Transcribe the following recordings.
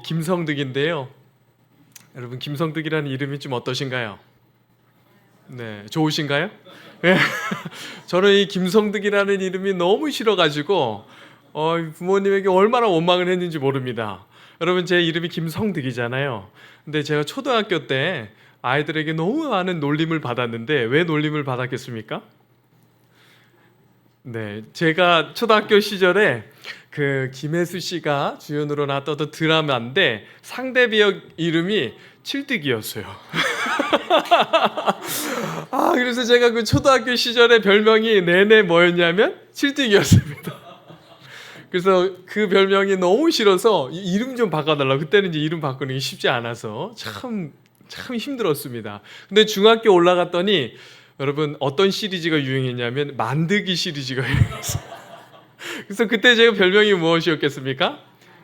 김성득인데요. 여러분, 김성득이라는 이름이 좀 어떠신가요? 네, 좋으신가요? 네. 저는 이 김성득이라는 이름이 너무 싫어가지고 부모님에게 얼마나 원망을 했는지 모릅니다. 여러분, 제 이름이 김성득이잖아요. 근데 제가 초등학교 때 아이들에게 너무 많은 놀림을 받았는데 왜 놀림을 받았겠습니까? 네, 제가 초등학교 시절에 그 김혜수 씨가 주연으로 나왔던 드라마인데 상대 배역 이름이 칠득이었어요. 그래서 제가 그 초등학교 시절에 별명이 내내 뭐였냐면 칠득이었습니다. 그래서 그 별명이 너무 싫어서 이름 좀 바꿔달라고. 그때는 이제 이름 바꾸는 게 쉽지 않아서 참 힘들었습니다. 근데 중학교 올라갔더니 여러분, 어떤 시리즈가 유행했냐면 만드기 시리즈가 유행했어요. 그래서 그때 제가 별명이 무엇이었겠습니까?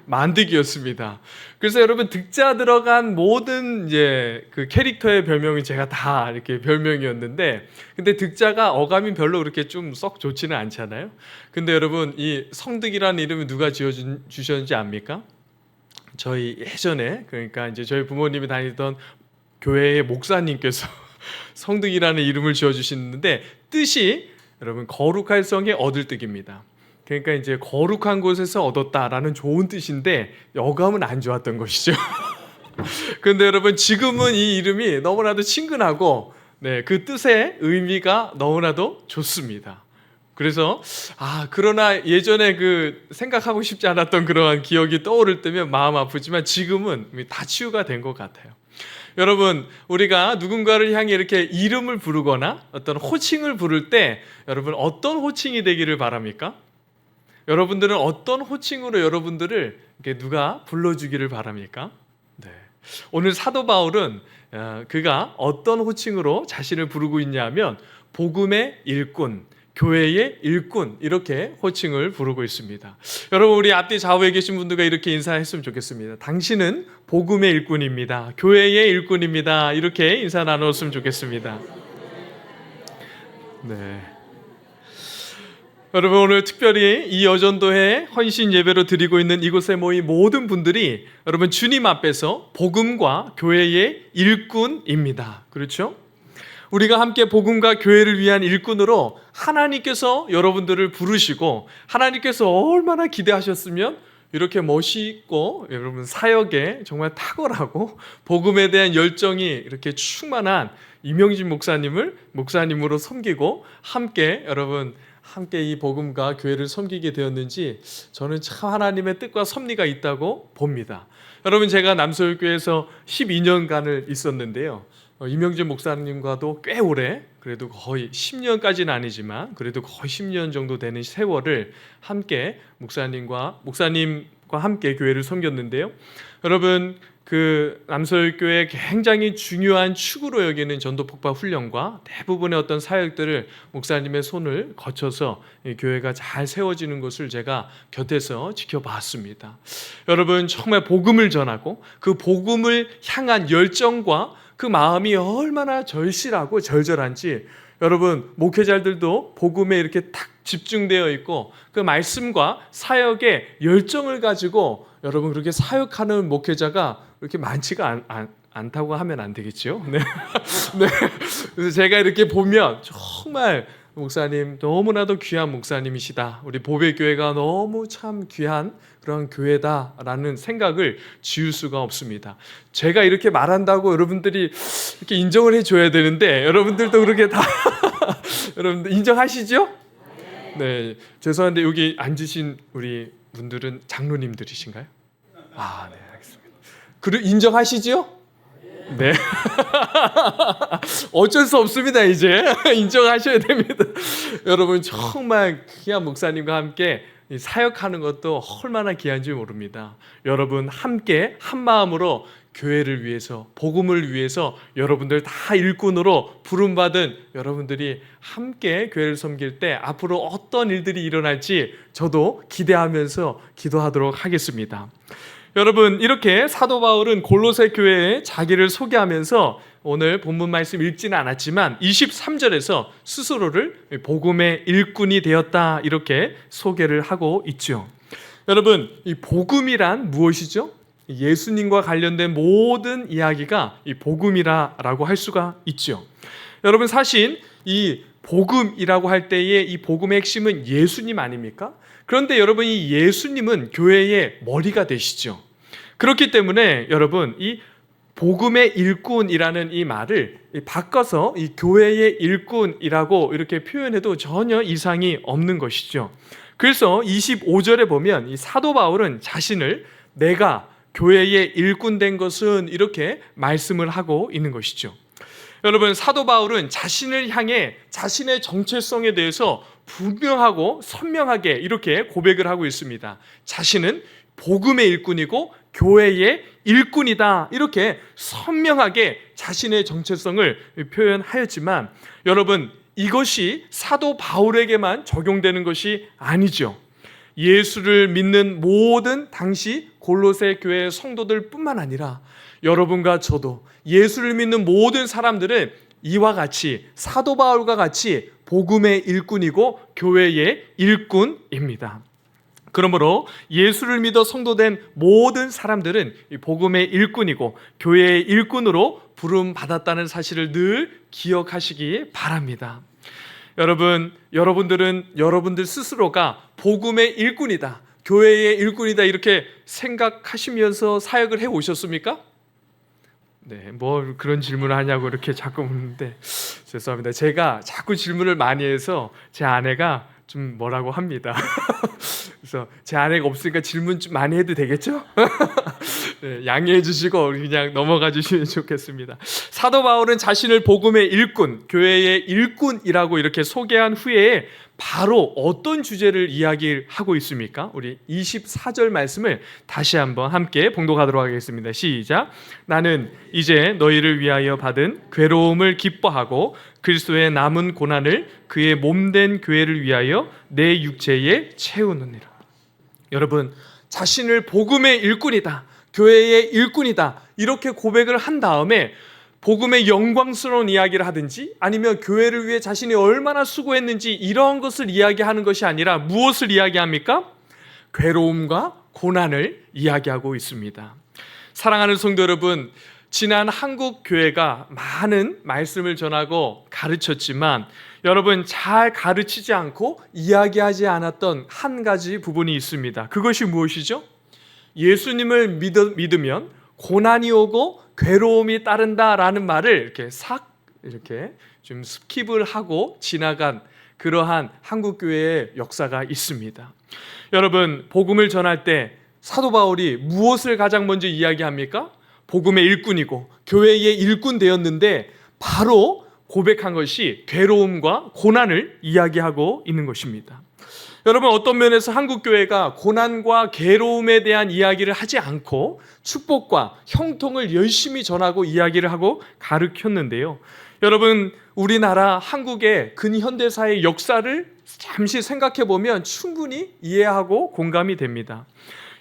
만드기였습니다. 그래서 여러분, 득자 들어간 모든 이제 그 캐릭터의 별명이 제가 다 이렇게 별명이었는데, 근데 득자가 어감이 별로 그렇게 좀 썩 좋지는 않잖아요. 근데 여러분, 이 성득이라는 이름을 누가 지어주셨는지 압니까? 저희 예전에, 그러니까 이제 저희 부모님이 다니던 교회의 목사님께서 성득이라는 이름을 지어주시는데, 뜻이 여러분 거룩할 성에 얻을 득입니다. 그러니까 이제 거룩한 곳에서 얻었다라는 좋은 뜻인데 어감은 안 좋았던 것이죠. 그런데 여러분, 지금은 이 이름이 너무나도 친근하고 그 뜻의 의미가 너무나도 좋습니다. 그래서 그러나 예전에 그 생각하고 싶지 않았던 그러한 기억이 떠오를 때면 마음 아프지만 지금은 다 치유가 된 것 같아요. 여러분, 우리가 누군가를 향해 이렇게 이름을 부르거나 어떤 호칭을 부를 때 여러분, 어떤 호칭이 되기를 바랍니까? 여러분들은 어떤 호칭으로 여러분들을 누가 불러주기를 바랍니까? 네. 오늘 사도 바울은 그가 어떤 호칭으로 자신을 부르고 있냐면 복음의 일꾼, 교회의 일꾼, 이렇게 호칭을 부르고 있습니다. 여러분, 우리 앞뒤 좌우에 계신 분들과 이렇게 인사했으면 좋겠습니다. 당신은 복음의 일꾼입니다. 교회의 일꾼입니다. 이렇게 인사 나눴으면 좋겠습니다. 네. 여러분, 오늘 특별히 이 여전도회 헌신 예배로 드리고 있는 이곳에 모인 모든 분들이 여러분, 주님 앞에서 복음과 교회의 일꾼입니다. 그렇죠? 우리가 함께 복음과 교회를 위한 일꾼으로 하나님께서 여러분들을 부르시고, 하나님께서 얼마나 기대하셨으면 이렇게 멋있고 여러분 사역에 정말 탁월하고 복음에 대한 열정이 이렇게 충만한 이명진 목사님을 목사님으로 섬기고 함께 이 복음과 교회를 섬기게 되었는지 저는 참 하나님의 뜻과 섭리가 있다고 봅니다. 여러분, 제가 남서울교회에서 12년간을 있었는데요. 이명진 목사님과도 꽤 오래, 그래도 거의 10년까지는 아니지만 그래도 거의 10년 정도 되는 세월을 함께 목사님과 함께 교회를 섬겼는데요. 여러분, 그 남서울교회 굉장히 중요한 축으로 여기는 전도폭파 훈련과 대부분의 어떤 사역들을 목사님의 손을 거쳐서 이 교회가 잘 세워지는 것을 제가 곁에서 지켜봤습니다. 여러분, 정말 복음을 전하고 그 복음을 향한 열정과 그 마음이 얼마나 절실하고 절절한지 여러분, 목회자들도 복음에 이렇게 딱 집중되어 있고 그 말씀과 사역에 열정을 가지고 여러분 그렇게 사역하는 목회자가 그렇게 많지가 않다고 하면 안 되겠죠. 네. 네. 그래서 제가 이렇게 보면 정말 목사님 너무나도 귀한 목사님이시다. 우리 보배교회가 너무 참 귀한 그런 교회다라는 생각을 지울 수가 없습니다. 제가 이렇게 말한다고 여러분들이 이렇게 인정을 해줘야 되는데 여러분들도 그렇게 다 여러분들 인정하시죠? 네. 죄송한데 여기 앉으신 우리 분들은 장로님들이신가요? 네, 알겠습니다. 인정하시죠? 네. 어쩔 수 없습니다. 이제 인정하셔야 됩니다. 여러분, 정말 귀한 목사님과 함께 사역하는 것도 얼마나 귀한지 모릅니다. 여러분, 함께 한 마음으로 교회를 위해서, 복음을 위해서 여러분들 다 일꾼으로 부름받은 여러분들이 함께 교회를 섬길 때 앞으로 어떤 일들이 일어날지 저도 기대하면서 기도하도록 하겠습니다. 여러분, 이렇게 사도 바울은 골로새 교회에 자기를 소개하면서 오늘 본문 말씀 읽지는 않았지만 23절에서 스스로를 복음의 일꾼이 되었다 이렇게 소개를 하고 있죠. 여러분, 이 복음이란 무엇이죠? 예수님과 관련된 모든 이야기가 이 복음이라고 할 수가 있죠. 여러분, 사실 이 복음이라고 할 때의 이 복음의 핵심은 예수님 아닙니까? 그런데 여러분, 이 예수님은 교회의 머리가 되시죠. 그렇기 때문에 여러분, 이 복음의 일꾼이라는 이 말을 바꿔서 이 교회의 일꾼이라고 이렇게 표현해도 전혀 이상이 없는 것이죠. 그래서 25절에 보면 이 사도 바울은 자신을 내가 교회의 일꾼 된 것은 이렇게 말씀을 하고 있는 것이죠. 여러분, 사도 바울은 자신을 향해 자신의 정체성에 대해서 분명하고 선명하게 이렇게 고백을 하고 있습니다. 자신은 복음의 일꾼이고 교회의 일꾼이다, 이렇게 선명하게 자신의 정체성을 표현하였지만, 여러분, 이것이 사도 바울에게만 적용되는 것이 아니죠. 예수를 믿는 모든 당시 골로새 교회 성도들 뿐만 아니라 여러분과 저도, 예수를 믿는 모든 사람들은 이와 같이 사도 바울과 같이 복음의 일꾼이고 교회의 일꾼입니다. 그러므로 예수를 믿어 성도된 모든 사람들은 복음의 일꾼이고 교회의 일꾼으로 부름받았다는 사실을 늘 기억하시기 바랍니다. 여러분들은 여러분들 스스로가 복음의 일꾼이다, 교회의 일꾼이다, 이렇게 생각하시면서 사역을 해 오셨습니까? 네, 뭐 그런 질문을 하냐고 이렇게 자꾸 묻는데 죄송합니다. 제가 자꾸 질문을 많이 해서 제 아내가 좀 뭐라고 합니다. 그래서 제 아내가 없으니까 질문 좀 많이 해도 되겠죠? 네, 양해해 주시고 그냥 넘어가 주시면 좋겠습니다. 사도 바울은 자신을 복음의 일꾼, 교회의 일꾼이라고 이렇게 소개한 후에 바로 어떤 주제를 이야기하고 있습니까? 우리 24절 말씀을 다시 한번 함께 봉독하도록 하겠습니다. 시작. 나는 이제 너희를 위하여 받은 괴로움을 기뻐하고 그리스도의 남은 고난을 그의 몸된 교회를 위하여 내 육체에 채우느니라. 여러분, 자신을 복음의 일꾼이다, 교회의 일꾼이다, 이렇게 고백을 한 다음에 복음의 영광스러운 이야기를 하든지 아니면 교회를 위해 자신이 얼마나 수고했는지 이런 것을 이야기하는 것이 아니라 무엇을 이야기합니까? 괴로움과 고난을 이야기하고 있습니다. 사랑하는 성도 여러분, 지난 한국 교회가 많은 말씀을 전하고 가르쳤지만 여러분, 잘 가르치지 않고 이야기하지 않았던 한 가지 부분이 있습니다. 그것이 무엇이죠? 예수님을 믿으면 고난이 오고 괴로움이 따른다라는 말을 이렇게 좀 스킵을 하고 지나간 그러한 한국 교회의 역사가 있습니다. 여러분, 복음을 전할 때 사도 바울이 무엇을 가장 먼저 이야기합니까? 복음의 일꾼이고 교회의 일꾼 되었는데 바로 고백한 것이 괴로움과 고난을 이야기하고 있는 것입니다. 여러분, 어떤 면에서 한국 교회가 고난과 괴로움에 대한 이야기를 하지 않고 축복과 형통을 열심히 전하고 이야기를 하고 가르쳤는데요. 여러분, 우리나라 한국의 근현대사의 역사를 잠시 생각해 보면 충분히 이해하고 공감이 됩니다.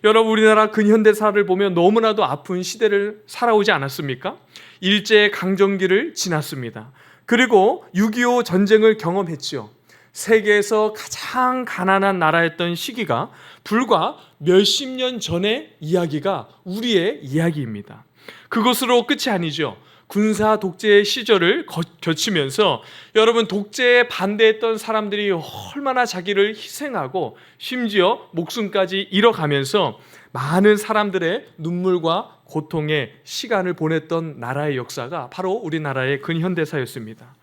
여러분, 우리나라 근현대사를 보면 너무나도 아픈 시대를 살아오지 않았습니까? 일제 강점기를 지났습니다. 그리고 6.25 전쟁을 경험했죠. 세계에서 가장 가난한 나라였던 시기가 불과 몇십 년 전의 이야기가 우리의 이야기입니다. 그것으로 끝이 아니죠. 군사 독재 시절을 거치면서 여러분, 독재에 반대했던 사람들이 얼마나 자기를 희생하고 심지어 목숨까지 잃어가면서 많은 사람들의 눈물과 고통의 시간을 보냈던 나라의 역사가 바로 우리나라의 근현대사였습니다.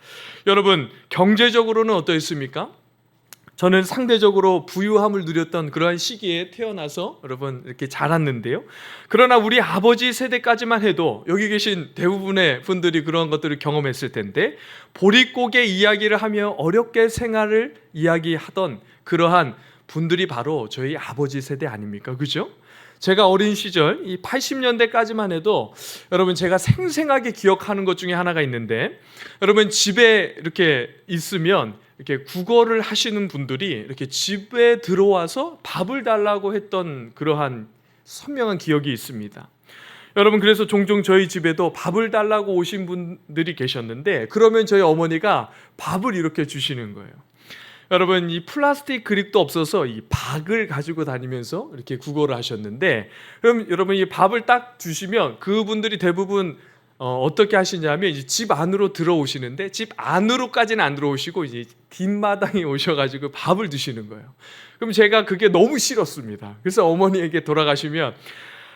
여러분, 경제적으로는 어떠했습니까? 저는 상대적으로 부유함을 누렸던 그러한 시기에 태어나서 여러분 이렇게 자랐는데요. 그러나 우리 아버지 세대까지만 해도 여기 계신 대부분의 분들이 그런 것들을 경험했을 텐데, 보릿고개 이야기를 하며 어렵게 생활을 이야기하던 그러한 분들이 바로 저희 아버지 세대 아닙니까? 그죠? 제가 어린 시절 이 80년대까지만 해도 여러분, 제가 생생하게 기억하는 것 중에 하나가 있는데, 여러분 집에 이렇게 있으면 이렇게 국어를 하시는 분들이 이렇게 집에 들어와서 밥을 달라고 했던 그러한 선명한 기억이 있습니다. 여러분, 그래서 종종 저희 집에도 밥을 달라고 오신 분들이 계셨는데, 그러면 저희 어머니가 밥을 이렇게 주시는 거예요. 여러분 이 플라스틱 그립도 없어서 이 박을 가지고 다니면서 이렇게 구걸을 하셨는데, 그럼 여러분 이 밥을 딱 주시면 그분들이 대부분 어떻게 하시냐면 이제 집 안으로 들어오시는데, 집 안으로까지는 안 들어오시고 이제 뒷마당에 오셔가지고 밥을 드시는 거예요. 그럼 제가 그게 너무 싫었습니다. 그래서 어머니에게 돌아가시면,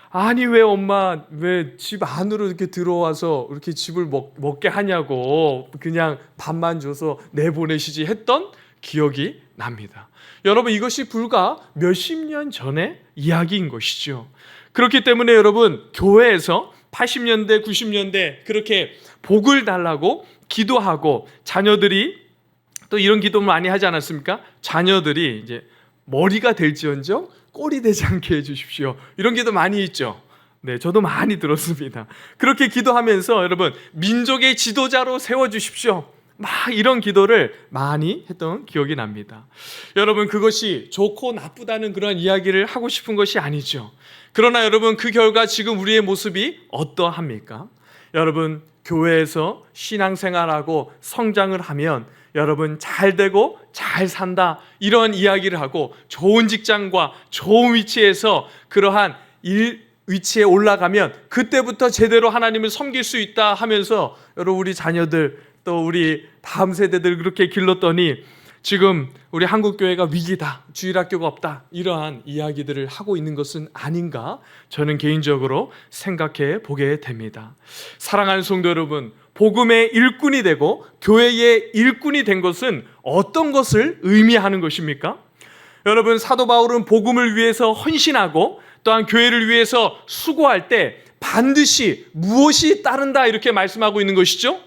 아니 왜 엄마 왜 집 안으로 이렇게 들어와서 이렇게 집을 먹게 하냐고, 그냥 밥만 줘서 내보내시지 했던 기억이 납니다. 여러분 이것이 불과 몇십 년 전의 이야기인 것이죠. 그렇기 때문에 여러분 교회에서 80년대 90년대 그렇게 복을 달라고 기도하고, 자녀들이 또 이런 기도를 많이 하지 않았습니까? 자녀들이 이제 머리가 될지언정 꼴이 되지 않게 해주십시오, 이런 기도 많이 있죠. 네, 저도 많이 들었습니다. 그렇게 기도하면서 여러분 민족의 지도자로 세워주십시오, 막 이런 기도를 많이 했던 기억이 납니다. 여러분 그것이 좋고 나쁘다는 그런 이야기를 하고 싶은 것이 아니죠. 그러나 여러분 그 결과 지금 우리의 모습이 어떠합니까? 여러분 교회에서 신앙생활하고 성장을 하면 여러분 잘 되고 잘 산다, 이런 이야기를 하고 좋은 직장과 좋은 위치에서 그러한 위치에 올라가면 그때부터 제대로 하나님을 섬길 수 있다 하면서 여러분 우리 자녀들 또 우리 다음 세대들 그렇게 길렀더니 지금 우리 한국교회가 위기다, 주일학교가 없다, 이러한 이야기들을 하고 있는 것은 아닌가 저는 개인적으로 생각해 보게 됩니다. 사랑하는 성도 여러분, 복음의 일꾼이 되고 교회의 일꾼이 된 것은 어떤 것을 의미하는 것입니까? 여러분 사도 바울은 복음을 위해서 헌신하고 또한 교회를 위해서 수고할 때 반드시 무엇이 따른다 이렇게 말씀하고 있는 것이죠.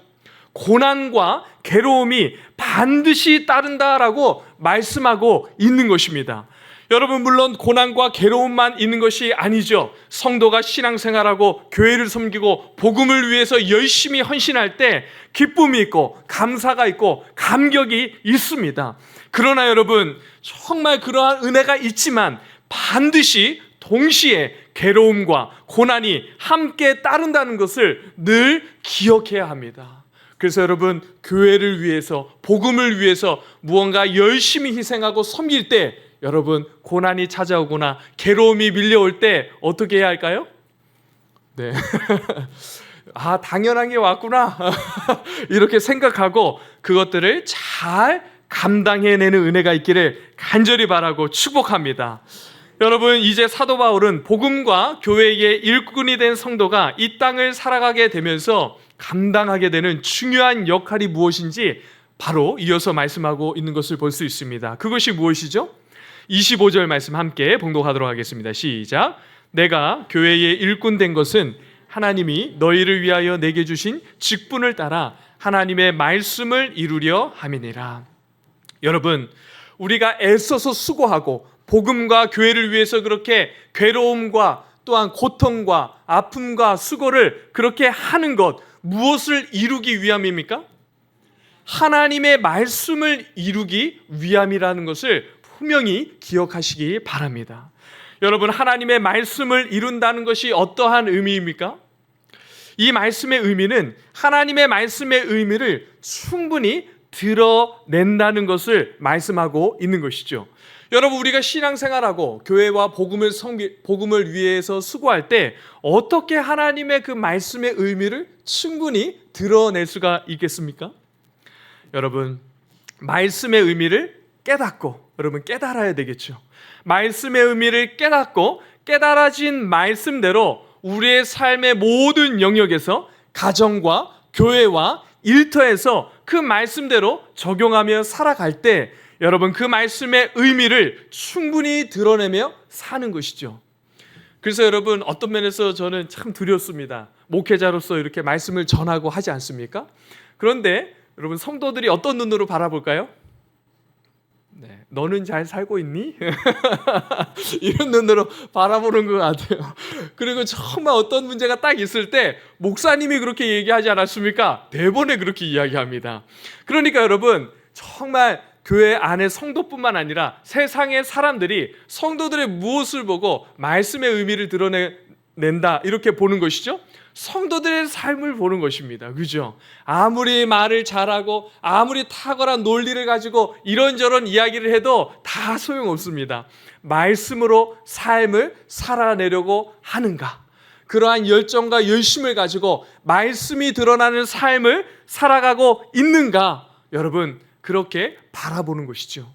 고난과 괴로움이 반드시 따른다라고 말씀하고 있는 것입니다. 여러분 물론 고난과 괴로움만 있는 것이 아니죠. 성도가 신앙생활하고 교회를 섬기고 복음을 위해서 열심히 헌신할 때 기쁨이 있고 감사가 있고 감격이 있습니다. 그러나 여러분 정말 그러한 은혜가 있지만 반드시 동시에 괴로움과 고난이 함께 따른다는 것을 늘 기억해야 합니다. 그래서 여러분 교회를 위해서 복음을 위해서 무언가 열심히 희생하고 섬길 때 여러분 고난이 찾아오거나 괴로움이 밀려올 때 어떻게 해야 할까요? 네. 아 당연한 게 왔구나 이렇게 생각하고 그것들을 잘 감당해내는 은혜가 있기를 간절히 바라고 축복합니다. 여러분 이제 사도 바울은 복음과 교회의 일꾼이 된 성도가 이 땅을 살아가게 되면서 감당하게 되는 중요한 역할이 무엇인지 바로 이어서 말씀하고 있는 것을 볼 수 있습니다. 그것이 무엇이죠? 25절 말씀 함께 봉독하도록 하겠습니다. 시작. 내가 교회의 일꾼 된 것은 하나님이 너희를 위하여 내게 주신 직분을 따라 하나님의 말씀을 이루려 함이니라. 여러분 우리가 애써서 수고하고 복음과 교회를 위해서 그렇게 괴로움과 또한 고통과 아픔과 수고를 그렇게 하는 것, 무엇을 이루기 위함입니까? 하나님의 말씀을 이루기 위함이라는 것을 분명히 기억하시기 바랍니다. 여러분 하나님의 말씀을 이룬다는 것이 어떠한 의미입니까? 이 말씀의 의미는 하나님의 말씀의 의미를 충분히 드러낸다는 것을 말씀하고 있는 것이죠. 여러분 우리가 신앙생활하고 교회와 복음을 위해서 수고할 때 어떻게 하나님의 그 말씀의 의미를 충분히 드러낼 수가 있겠습니까? 여러분 말씀의 의미를 깨닫고 여러분 깨달아야 되겠죠. 말씀의 의미를 깨닫고 깨달아진 말씀대로 우리의 삶의 모든 영역에서 가정과 교회와 일터에서 그 말씀대로 적용하며 살아갈 때 여러분 그 말씀의 의미를 충분히 드러내며 사는 것이죠. 그래서 여러분 어떤 면에서 저는 참 두렵습니다. 목회자로서 이렇게 말씀을 전하고 하지 않습니까? 그런데 여러분 성도들이 어떤 눈으로 바라볼까요? 네, 너는 잘 살고 있니? 이런 눈으로 바라보는 것 같아요. 그리고 정말 어떤 문제가 딱 있을 때 목사님이 그렇게 얘기하지 않았습니까? 대본에 그렇게 이야기합니다. 그러니까 여러분 정말 교회 안에 성도뿐만 아니라 세상의 사람들이 성도들의 무엇을 보고 말씀의 의미를 드러낸다 이렇게 보는 것이죠. 성도들의 삶을 보는 것입니다. 그죠? 아무리 말을 잘하고 아무리 탁월한 논리를 가지고 이런저런 이야기를 해도 다 소용없습니다. 말씀으로 삶을 살아내려고 하는가? 그러한 열정과 열심을 가지고 말씀이 드러나는 삶을 살아가고 있는가? 여러분, 그렇게 바라보는 것이죠.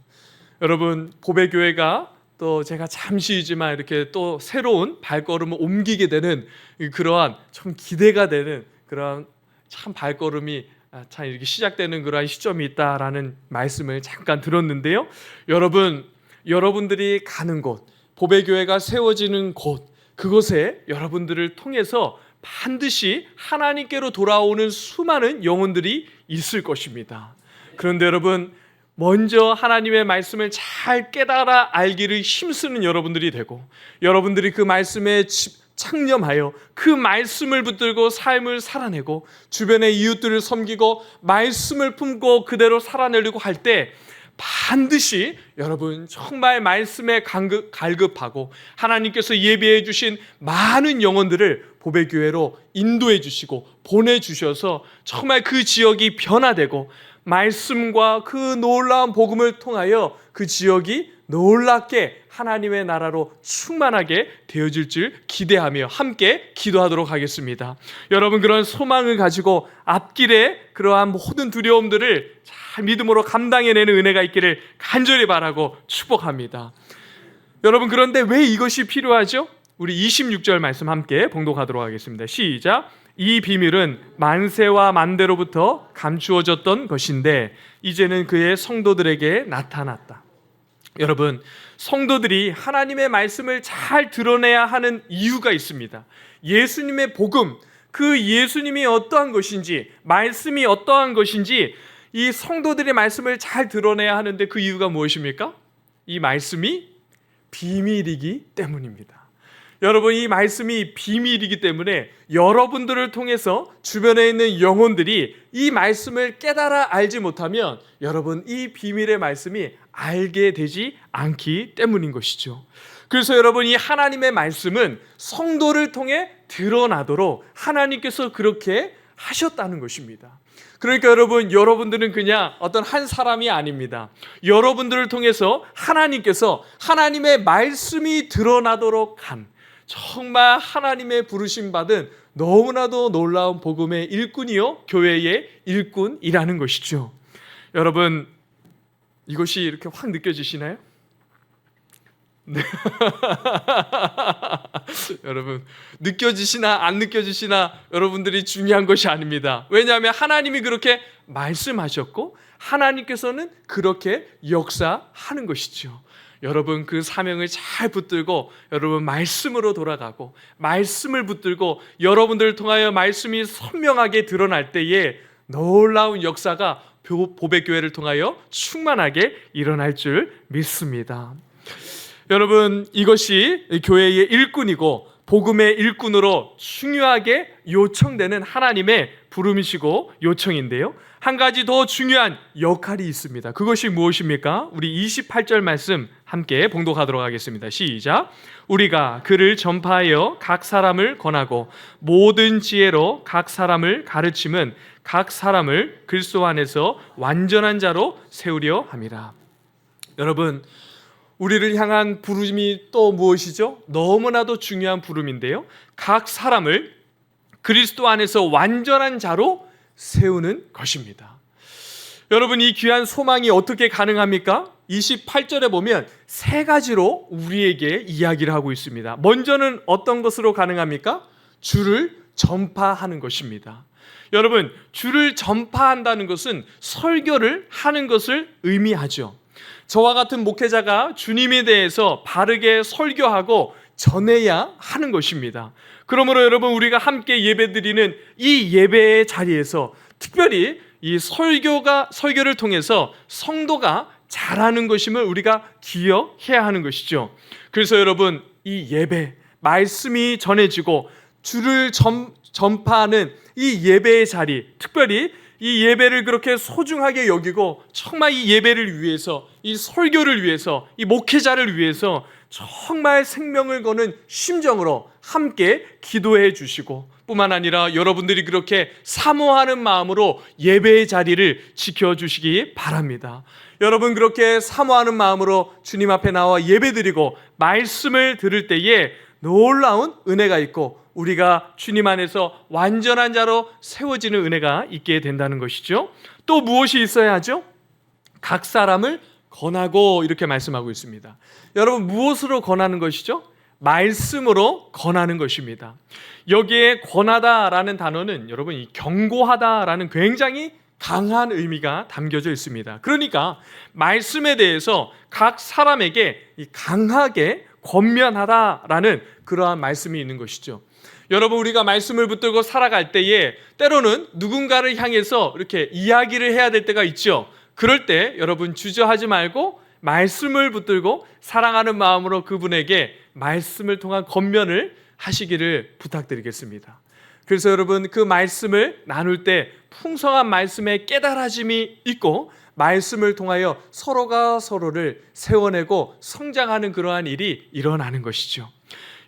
여러분, 보배교회가 또 제가 잠시이지만 이렇게 또 새로운 발걸음을 옮기게 되는 그러한 참 기대가 되는 그러한 참 발걸음이 참 이렇게 시작되는 그러한 시점이 있다라는 말씀을 잠깐 들었는데요. 여러분들이 가는 곳, 보배교회가 세워지는 곳, 그곳에 여러분들을 통해서 반드시 하나님께로 돌아오는 수많은 영혼들이 있을 것입니다. 그런데 여러분, 먼저 하나님의 말씀을 잘 깨달아 알기를 힘쓰는 여러분들이 되고, 여러분들이 그 말씀에 창념하여 그 말씀을 붙들고 삶을 살아내고 주변의 이웃들을 섬기고 말씀을 품고 그대로 살아내려고 할 때 반드시 여러분 정말 말씀에 갈급하고 하나님께서 예비해 주신 많은 영혼들을 보배교회로 인도해 주시고 보내주셔서 정말 그 지역이 변화되고 말씀과 그 놀라운 복음을 통하여 그 지역이 놀랍게 하나님의 나라로 충만하게 되어질 줄 기대하며 함께 기도하도록 하겠습니다. 여러분, 그런 소망을 가지고 앞길에 그러한 모든 두려움들을 잘 믿음으로 감당해내는 은혜가 있기를 간절히 바라고 축복합니다. 여러분, 그런데 왜 이것이 필요하죠? 우리 26절 말씀 함께 봉독하도록 하겠습니다. 시작. 이 비밀은 만세와 만대로부터 감추어졌던 것인데 이제는 그의 성도들에게 나타났다. 여러분, 성도들이 하나님의 말씀을 잘 드러내야 하는 이유가 있습니다. 예수님의 복음, 그 예수님이 어떠한 것인지, 말씀이 어떠한 것인지 이 성도들의 말씀을 잘 드러내야 하는데 그 이유가 무엇입니까? 이 말씀이 비밀이기 때문입니다. 여러분, 이 말씀이 비밀이기 때문에 여러분들을 통해서 주변에 있는 영혼들이 이 말씀을 깨달아 알지 못하면 여러분, 이 비밀의 말씀이 알게 되지 않기 때문인 것이죠. 그래서 여러분, 이 하나님의 말씀은 성도를 통해 드러나도록 하나님께서 그렇게 하셨다는 것입니다. 그러니까 여러분들은 그냥 어떤 한 사람이 아닙니다. 여러분들을 통해서 하나님께서 하나님의 말씀이 드러나도록 한 정말 하나님의 부르심 받은 너무나도 놀라운 복음의 일꾼이요 교회의 일꾼이라는 것이죠. 여러분, 이것이 이렇게 확 느껴지시나요? 네. 여러분, 느껴지시나 안 느껴지시나 여러분들이 중요한 것이 아닙니다. 왜냐하면 하나님이 그렇게 말씀하셨고 하나님께서는 그렇게 역사하는 것이죠. 여러분, 그 사명을 잘 붙들고 여러분 말씀으로 돌아가고 말씀을 붙들고 여러분들을 통하여 말씀이 선명하게 드러날 때에 놀라운 역사가 보배교회를 통하여 충만하게 일어날 줄 믿습니다. 여러분, 이것이 교회의 일꾼이고 복음의 일꾼으로 중요하게 요청되는 하나님의 부름이시고 요청인데요, 한 가지 더 중요한 역할이 있습니다. 그것이 무엇입니까? 우리 28절 말씀 함께 봉독하도록 하겠습니다. 시작. 우리가 그를 전파하여 각 사람을 권하고 모든 지혜로 각 사람을 가르침은 각 사람을 그리스도 안에서 완전한 자로 세우려 함이라. 여러분, 우리를 향한 부름이 또 무엇이죠? 너무나도 중요한 부름인데요, 각 사람을 그리스도 안에서 완전한 자로 세우는 것입니다. 여러분, 이 귀한 소망이 어떻게 가능합니까? 28절에 보면 세 가지로 우리에게 이야기를 하고 있습니다. 먼저는 어떤 것으로 가능합니까? 주를 전파하는 것입니다. 여러분, 주를 전파한다는 것은 설교를 하는 것을 의미하죠. 저와 같은 목회자가 주님에 대해서 바르게 설교하고 전해야 하는 것입니다. 그러므로 여러분, 우리가 함께 예배드리는 이 예배의 자리에서 특별히 이 설교를 통해서 성도가 잘하는 것임을 우리가 기억해야 하는 것이죠. 그래서 여러분, 이 예배, 말씀이 전해지고 주를 전파하는 이 예배의 자리, 특별히 이 예배를 그렇게 소중하게 여기고 정말 이 예배를 위해서, 이 설교를 위해서, 이 목회자를 위해서 정말 생명을 거는 심정으로 함께 기도해 주시고 뿐만 아니라 여러분들이 그렇게 사모하는 마음으로 예배의 자리를 지켜주시기 바랍니다. 여러분 그렇게 사모하는 마음으로 주님 앞에 나와 예배드리고 말씀을 들을 때에 놀라운 은혜가 있고 우리가 주님 안에서 완전한 자로 세워지는 은혜가 있게 된다는 것이죠. 또 무엇이 있어야 하죠? 각 사람을 권하고 이렇게 말씀하고 있습니다. 여러분 무엇으로 권하는 것이죠? 말씀으로 권하는 것입니다. 여기에 권하다라는 단어는 여러분 이 경고하다라는 굉장히 강한 의미가 담겨져 있습니다. 그러니까 말씀에 대해서 각 사람에게 강하게 권면하다라는 그러한 말씀이 있는 것이죠. 여러분 우리가 말씀을 붙들고 살아갈 때에 때로는 누군가를 향해서 이렇게 이야기를 해야 될 때가 있죠. 그럴 때 여러분 주저하지 말고 말씀을 붙들고 사랑하는 마음으로 그분에게 말씀을 통한 권면을 하시기를 부탁드리겠습니다. 그래서 여러분 그 말씀을 나눌 때 풍성한 말씀의 깨달아짐이 있고 말씀을 통하여 서로가 서로를 세워내고 성장하는 그러한 일이 일어나는 것이죠.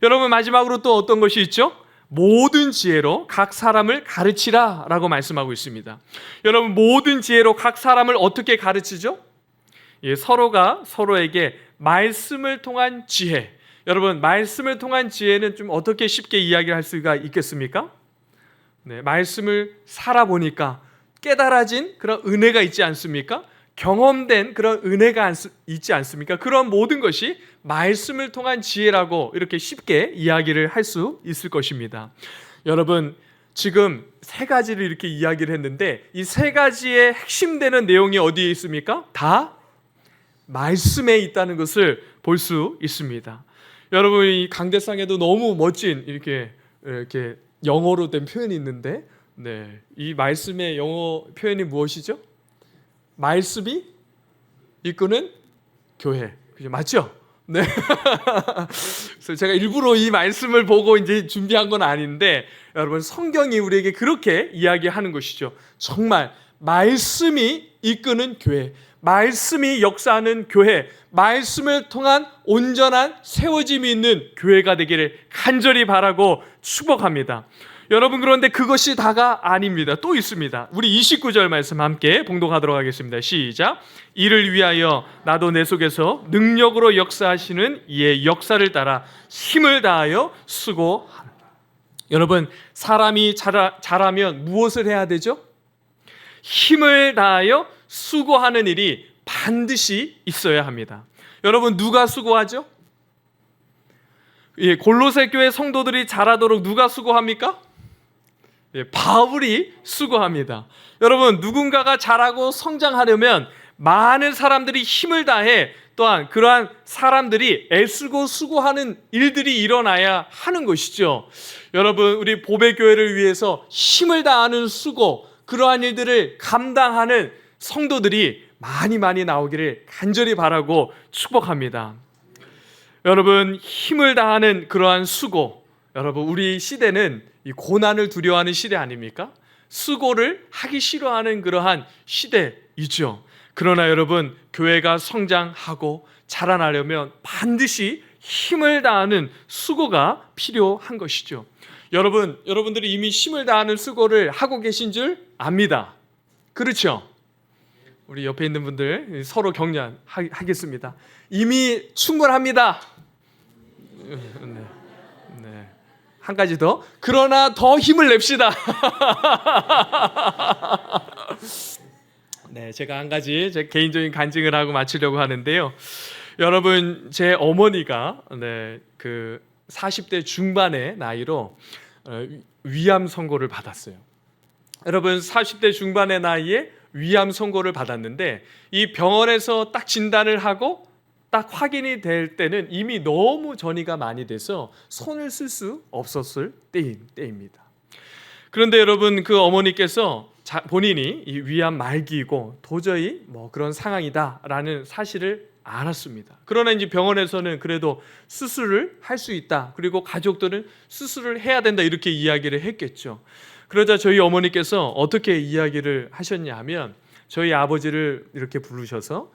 여러분 마지막으로 또 어떤 것이 있죠? 모든 지혜로 각 사람을 가르치라 라고 말씀하고 있습니다. 여러분 모든 지혜로 각 사람을 어떻게 가르치죠? 서로가 서로에게 말씀을 통한 지혜. 여러분 말씀을 통한 지혜는 좀 어떻게 쉽게 이야기를 할 수가 있겠습니까? 네, 말씀을 살아보니까 깨달아진 그런 은혜가 있지 않습니까? 경험된 그런 은혜가 있지 않습니까? 그런 모든 것이 말씀을 통한 지혜라고 이렇게 쉽게 이야기를 할 수 있을 것입니다. 여러분 지금 세 가지를 이렇게 이야기를 했는데 이 세 가지의 핵심되는 내용이 어디에 있습니까? 다 말씀에 있다는 것을 볼 수 있습니다. 여러분 이 강대상에도 너무 멋진 이렇게 영어로 된 표현이 있는데 네, 이 말씀의 영어 표현이 무엇이죠? 말씀이 이끄는 교회. 그죠? 맞죠? 네. 그래서 제가 일부러 이 말씀을 보고 이제 준비한 건 아닌데 여러분 성경이 우리에게 그렇게 이야기하는 것이죠. 정말 말씀이 이끄는 교회, 말씀이 역사하는 교회, 말씀을 통한 온전한 세워짐이 있는 교회가 되기를 간절히 바라고 축복합니다. 여러분 그런데 그것이 다가 아닙니다. 또 있습니다. 우리 29절 말씀 함께 봉독하도록 하겠습니다. 시작. 이를 위하여 나도 내 속에서 능력으로 역사하시는 이의 역사를 따라 힘을 다하여 수고하라. 여러분 사람이 자라면 무엇을 해야 되죠? 힘을 다하여 수고하는 일이 반드시 있어야 합니다. 여러분 누가 수고하죠? 골로새 교회 성도들이 자라도록 누가 수고합니까? 바울이 수고합니다. 여러분 누군가가 자라고 성장하려면 많은 사람들이 힘을 다해 또한 그러한 사람들이 애쓰고 수고하는 일들이 일어나야 하는 것이죠. 여러분 우리 보배교회를 위해서 힘을 다하는 수고 그러한 일들을 감당하는 성도들이 많이 나오기를 간절히 바라고 축복합니다. 여러분 힘을 다하는 그러한 수고 여러분 우리 시대는 이 고난을 두려워하는 시대 아닙니까? 수고를 하기 싫어하는 그러한 시대이죠. 그러나 여러분 교회가 성장하고 자라나려면 반드시 힘을 다하는 수고가 필요한 것이죠. 여러분들이 이미 힘을 다하는 수고를 하고 계신 줄 압니다. 그렇죠? 우리 옆에 있는 분들 서로 격려하겠습니다. 이미 충분합니다. 네. 한 가지 더. 그러나 더 힘을 냅시다. 네, 제가 한 가지 제 개인적인 간증을 하고 마치려고 하는데요. 여러분, 제 어머니가 그 40대 중반의 나이로 위암 선고를 받았어요. 여러분, 40대 중반의 나이에 위암 선고를 받았는데 이 병원에서 딱 진단을 하고 딱 확인이 될 때는 이미 너무 전이가 많이 돼서 손을 쓸 수 없었을 때입니다. 그런데 여러분 그 어머니께서 본인이 이 위암 말기이고 도저히 그런 상황이다라는 사실을 알았습니다. 그러나 이제 병원에서는 그래도 수술을 할 수 있다. 그리고 가족들은 수술을 해야 된다 이렇게 이야기를 했겠죠. 그러자 저희 어머니께서 어떻게 이야기를 하셨냐 하면 저희 아버지를 이렇게 부르셔서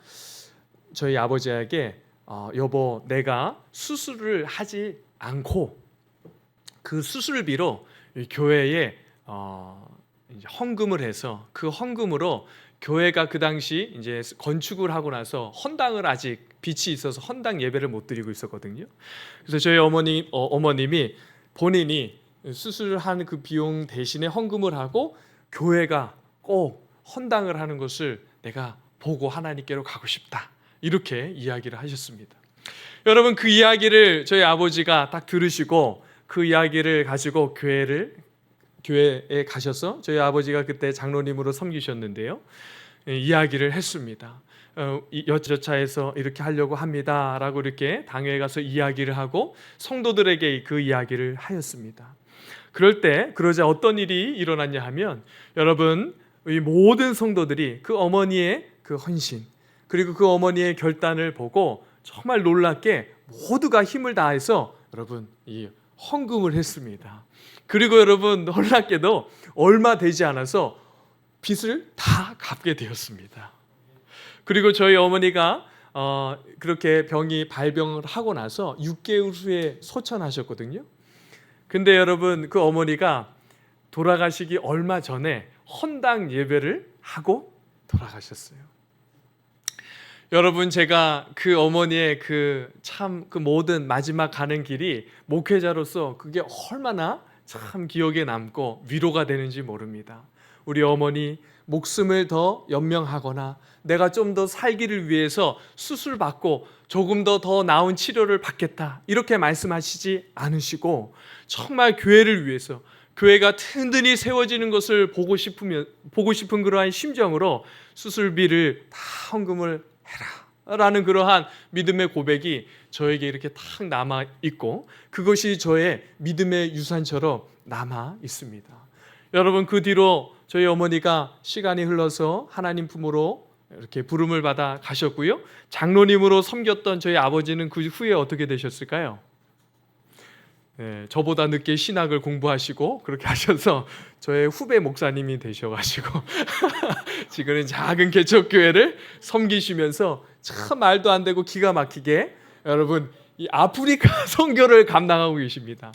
저희 아버지에게 여보 내가 수술을 하지 않고 그 수술비로 이 교회에 이제 헌금을 해서 그 헌금으로 교회가 그 당시 이제 건축을 하고 나서 헌당을 아직 빚이 있어서 헌당 예배를 못 드리고 있었거든요. 그래서 저희 어머님이 본인이 수술한 그 비용 대신에 헌금을 하고 교회가 꼭 헌당을 하는 것을 내가 보고 하나님께로 가고 싶다, 이렇게 이야기를 하셨습니다. 여러분, 그 이야기를 저희 아버지가 딱 들으시고 그 이야기를 가지고 교회에 가셔서 저희 아버지가 그때 장로님으로 섬기셨는데요, 이야기를 했습니다. 여차에서 이렇게 하려고 합니다라고 이렇게 당회에 가서 이야기를 하고 성도들에게 그 이야기를 하였습니다. 그러자 어떤 일이 일어났냐 하면, 여러분, 이 모든 성도들이 그 어머니의 그 헌신, 그리고 그 어머니의 결단을 보고 정말 놀랍게 모두가 힘을 다해서 여러분 이 헌금을 했습니다. 그리고 여러분, 놀랍게도 얼마 되지 않아서 빚을 다 갚게 되었습니다. 그리고 저희 어머니가 그렇게 병이 발병을 하고 나서 6개월 후에 소천하셨거든요. 근데 여러분, 그 어머니가 돌아가시기 얼마 전에 헌당 예배를 하고 돌아가셨어요. 여러분, 제가 그 어머니의 그 모든 마지막 가는 길이 목회자로서 그게 얼마나 참 기억에 남고 위로가 되는지 모릅니다. 우리 어머니 목숨을 더 연명하거나 내가 좀 더 살기를 위해서 수술 받고 조금 더 나은 치료를 받겠다, 이렇게 말씀하시지 않으시고 정말 교회를 위해서, 교회가 든든히 세워지는 것을 보고 싶은 그러한 심정으로 수술비를 다 헌금을 해라 라는 그러한 믿음의 고백이 저에게 이렇게 딱 남아 있고, 그것이 저의 믿음의 유산처럼 남아 있습니다. 여러분, 그 뒤로 저희 어머니가 시간이 흘러서 하나님 품으로 이렇게 부름을 받아 가셨고요, 장로님으로 섬겼던 저희 아버지는 그 후에 어떻게 되셨을까요? 저보다 늦게 신학을 공부하시고 그렇게 하셔서 저의 후배 목사님이 되셔가지고 지금은 작은 개척교회를 섬기시면서 참 말도 안 되고 기가 막히게 여러분 이 아프리카 선교를 감당하고 계십니다.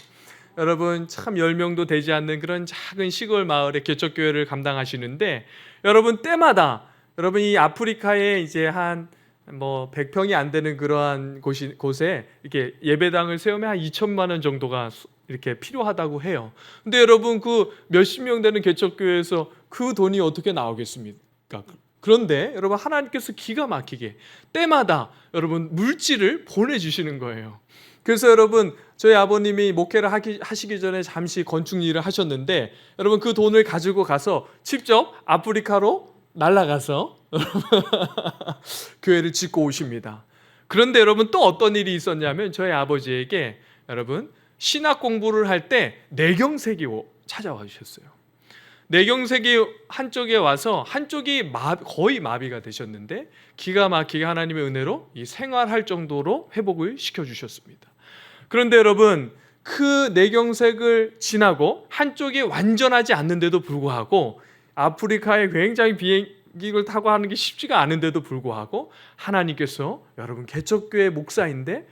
여러분, 참 10명도 되지 않는 그런 작은 시골 마을의 개척교회를 감당하시는데, 여러분 때마다 여러분 이 아프리카에 이제 한 100평이 안 되는 그러한 곳에 이렇게 예배당을 세우면 한 2천만 원 정도가 이렇게 필요하다고 해요. 근데 여러분, 그 몇십 명 되는 개척교회에서 그 돈이 어떻게 나오겠습니까? 그런데 여러분, 하나님께서 기가 막히게 때마다 여러분 물질을 보내주시는 거예요. 그래서 여러분, 저희 아버님이 목회를 하시기 전에 잠시 건축 일을 하셨는데, 여러분 그 돈을 가지고 가서 직접 아프리카로 날아가서 교회를 짓고 오십니다. 그런데 여러분, 또 어떤 일이 있었냐면, 저희 아버지에게 여러분 신학 공부를 할 때 뇌경색이 찾아와 주셨어요. 뇌경색이 한쪽에 와서 한쪽이 거의 마비가 되셨는데, 기가 막히게 하나님의 은혜로 이 생활할 정도로 회복을 시켜주셨습니다. 그런데 여러분, 그 뇌경색을 지나고 한쪽이 완전하지 않는데도 불구하고, 아프리카에 굉장히 비행기를 타고 하는 게 쉽지가 않은데도 불구하고 하나님께서 여러분 개척교회 목사인데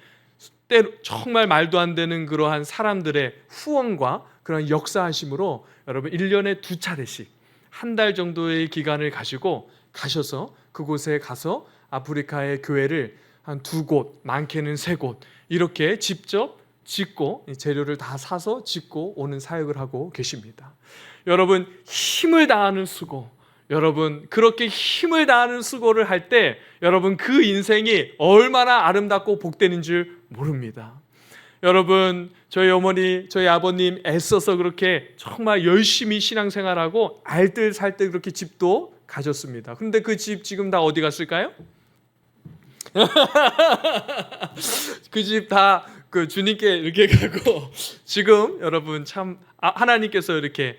때로 정말 말도 안 되는 그러한 사람들의 후원과 그런 역사하심으로 여러분 1년에 2차례씩 한 달 정도의 기간을 가지고 가셔서 그곳에 가서 아프리카의 교회를 한 2곳, 많게는 3곳 이렇게 직접 짓고 재료를 다 사서 짓고 오는 사역을 하고 계십니다. 여러분, 힘을 다하는 수고, 여러분 그렇게 힘을 다하는 수고를 할 때 여러분 그 인생이 얼마나 아름답고 복되는 줄 모릅니다. 여러분, 저희 어머니, 저희 아버님 애써서 그렇게 정말 열심히 신앙생활하고 알뜰살뜰 그렇게 집도 가졌습니다. 그런데 그 집 지금 다 어디 갔을까요? 그 집 다 그 주님께 이렇게 가고, 지금 여러분 참 하나님께서 이렇게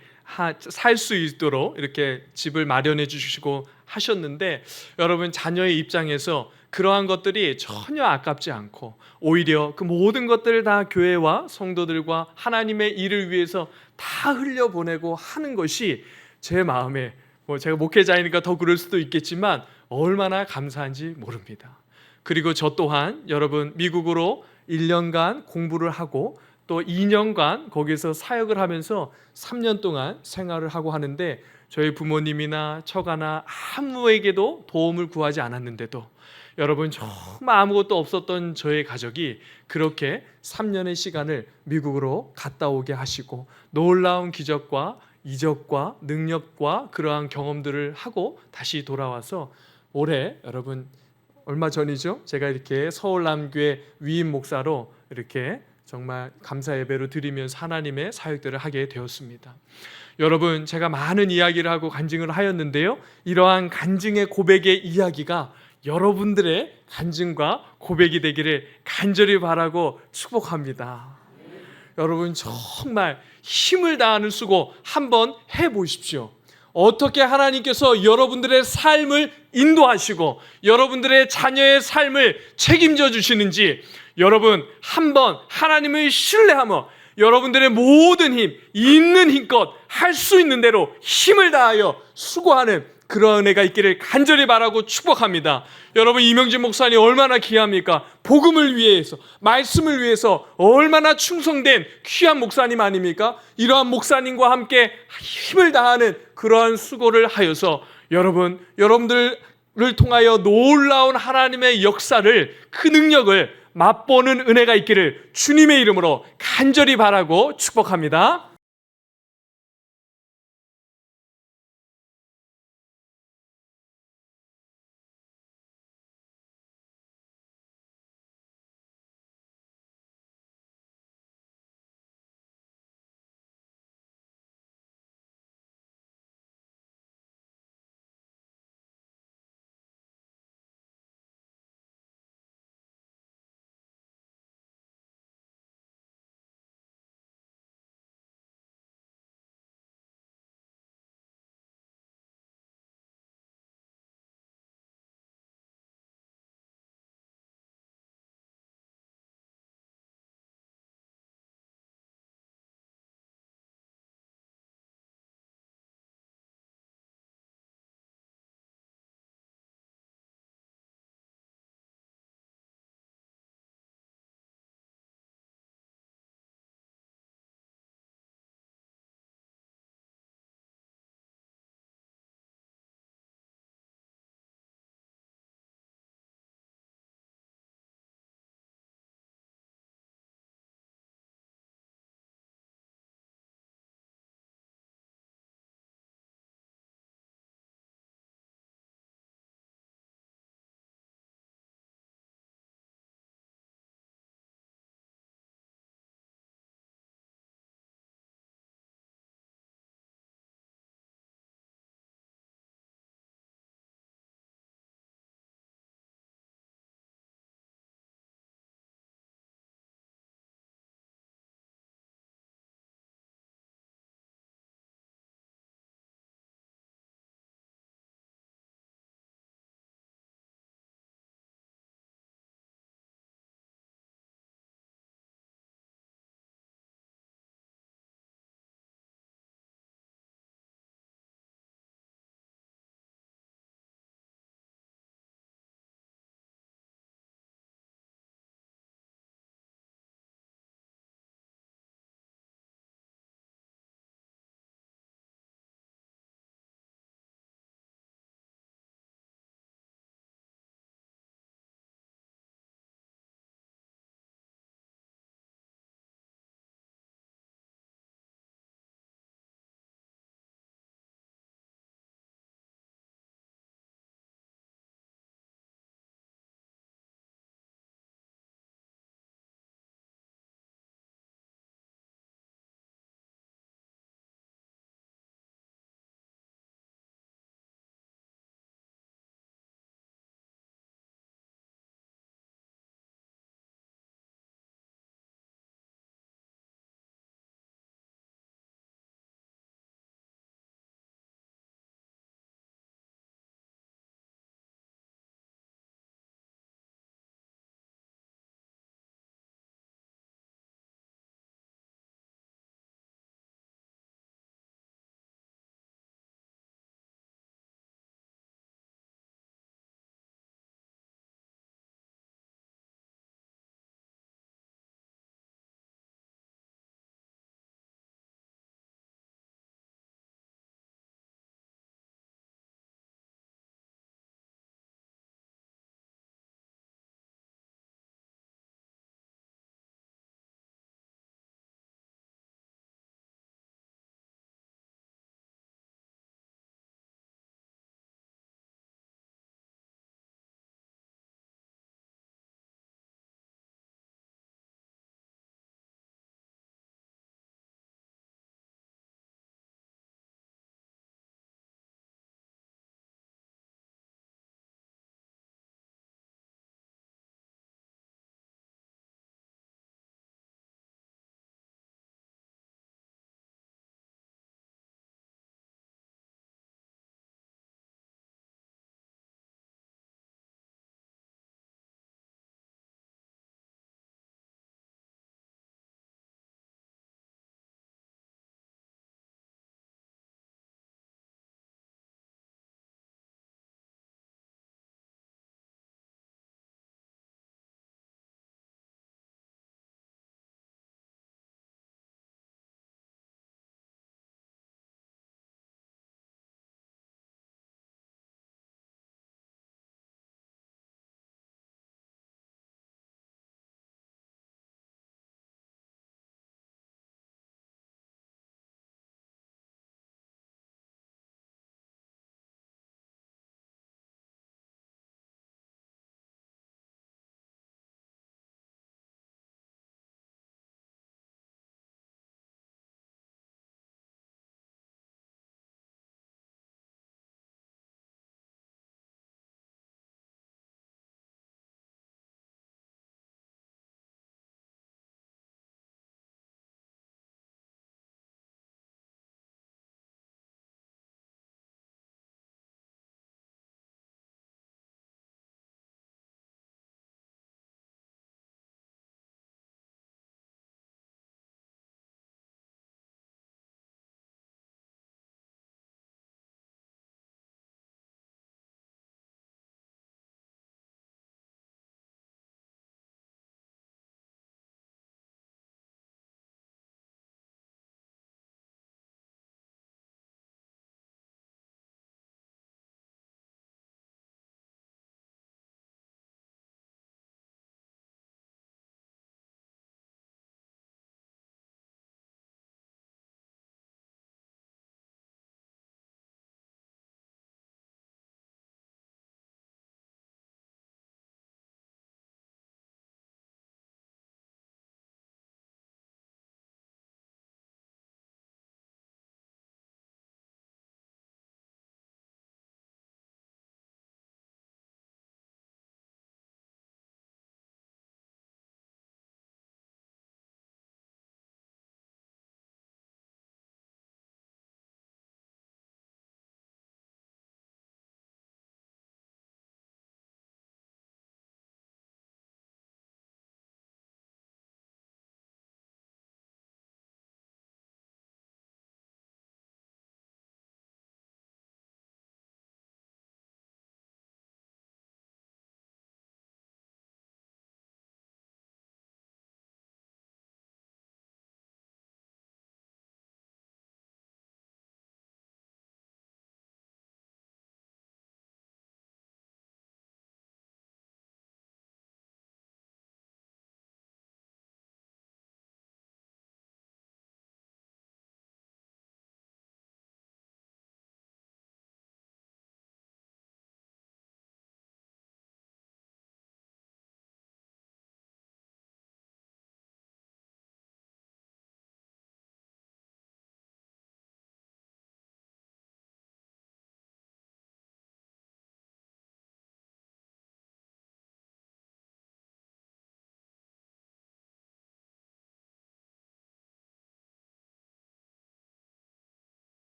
살 수 있도록 이렇게 집을 마련해 주시고 하셨는데, 여러분 자녀의 입장에서 그러한 것들이 전혀 아깝지 않고 오히려 그 모든 것들을 다 교회와 성도들과 하나님의 일을 위해서 다 흘려보내고 하는 것이 제 마음에, 제가 목회자이니까 더 그럴 수도 있겠지만 얼마나 감사한지 모릅니다. 그리고 저 또한 여러분 미국으로 1년간 공부를 하고 또 2년간 거기서 사역을 하면서 3년 동안 생활을 하고 하는데 저희 부모님이나 처가나 아무에게도 도움을 구하지 않았는데도 여러분 정말 아무것도 없었던 저의 가족이 그렇게 3년의 시간을 미국으로 갔다 오게 하시고 놀라운 기적과 이적과 능력과 그러한 경험들을 하고 다시 돌아와서 올해 여러분 얼마 전이죠? 제가 이렇게 서울 남교회 위임 목사로 이렇게 정말 감사 예배로 드리면서 하나님의 사역들을 하게 되었습니다. 여러분 제가 많은 이야기를 하고 간증을 하였는데요. 이러한 간증의 고백의 이야기가 여러분들의 간증과 고백이 되기를 간절히 바라고 축복합니다. 여러분 정말 힘을 다하는 수고 한번 해보십시오. 어떻게 하나님께서 여러분들의 삶을 인도하시고 여러분들의 자녀의 삶을 책임져 주시는지 여러분 한번 하나님을 신뢰하며 여러분들의 모든 힘, 있는 힘껏 할 수 있는 대로 힘을 다하여 수고하는 그런 은혜가 있기를 간절히 바라고 축복합니다. 여러분 이명진 목사님 얼마나 귀합니까? 복음을 위해서, 말씀을 위해서 얼마나 충성된 귀한 목사님 아닙니까? 이러한 목사님과 함께 힘을 다하는 그러한 수고를 하여서 여러분들을 통하여 놀라운 하나님의 역사를, 그 능력을 맛보는 은혜가 있기를 주님의 이름으로 간절히 바라고 축복합니다.